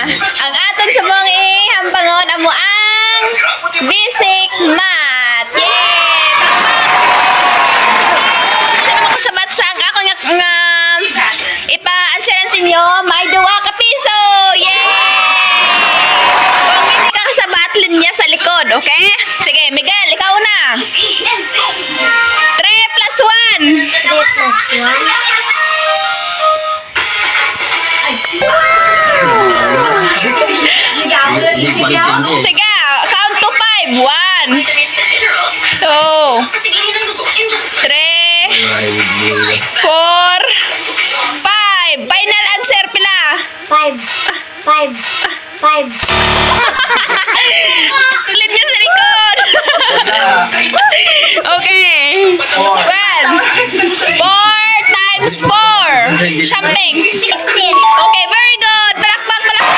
Ang aton sa mga ihambangon amo ang basic math. Yay! Sino mo ko sa batsang ako nga ipa-answeran sa inyo, may 2 ka piso. Yay! Kung hindi ka kasabat, linya sa likod, okay? Sige, Miguel, ikaw na. 3 plus 1. 3 plus 1. Sige, count to 5. 1, 2, 3, 4, 5. Final answer pila? 5. 5. Slip niya sa likod. Okay. 1, 4 times 4. Champagne. 16. Okay, very good. Palakpak, palakpak.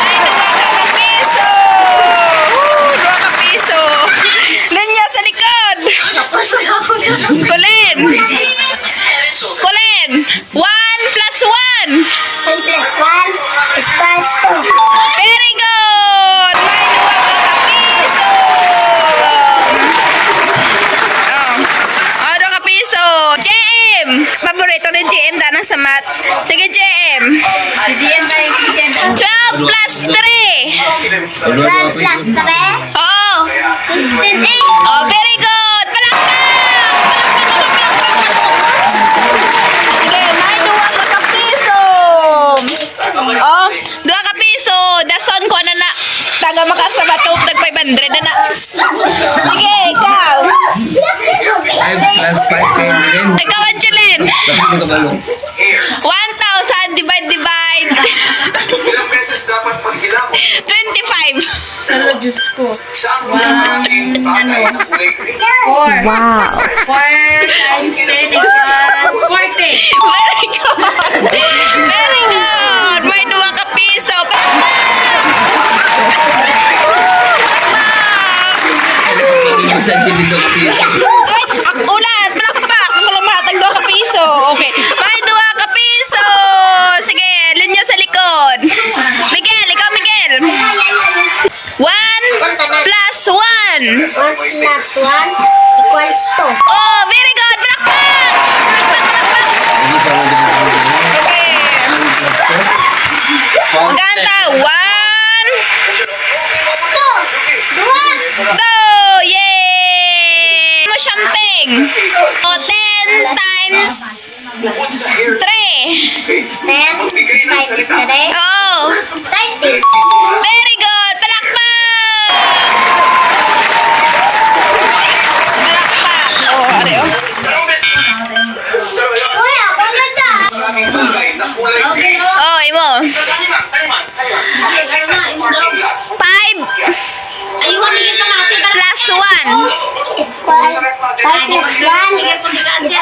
Ay, 2 ka piso. 2 ka piso. Linya sa likod. Colin. Colin. 1 plus 1. 1 plus 1 is equals to. Very good. May 2 ka piso. Oh, 2 ka piso. JM. Paborito ni JM tanang sa math. Sige, JM. Si GM tayo si GM. 12 plus 3. 12 plus 3. Oo. 15. Oh, very good. Palakpak. Sige, may 2 ka piso. Oh, 2 ka piso. Dason ko na na. Taga makasabatog tag 500 na na. Sige, ikaw. 5 plus 5 kayo din. Ikaw, Angeline. Bakit mo kabalo? 1,000 divide. Ilang beses dapat maghilamos 25. Pero Diyos ko. sa ang bagay na kulay green. 4. Wow. 4 times 10 equals 40. Very good. Very good. May 2 ka piso. Sa dito ko piso. Wait, ulat. Palakpak. Ako lang mahatag 2 ka piso. Okay. May 2 ka piso. Sige, linya sa likod. Miguel, ikaw Miguel. 1 plus 1. 1 plus 1 equals to. Oh, very good. Palakpak. Palakpak, palakpak. Okay. Maganda. 1, 2. Yay! Mo champagne. O, 10 times Bukod sa hair, 3. 10 times 3. Oh, 30. very good. Palakpak. Palakpak. Oh, are oh. Kuya, maganda. maraming bagay na kulay green. Oh, imo. Taliman. Sa parking lot. 5 Ayun, hindi ka natin. plus 1. Equals 5 plus 1 is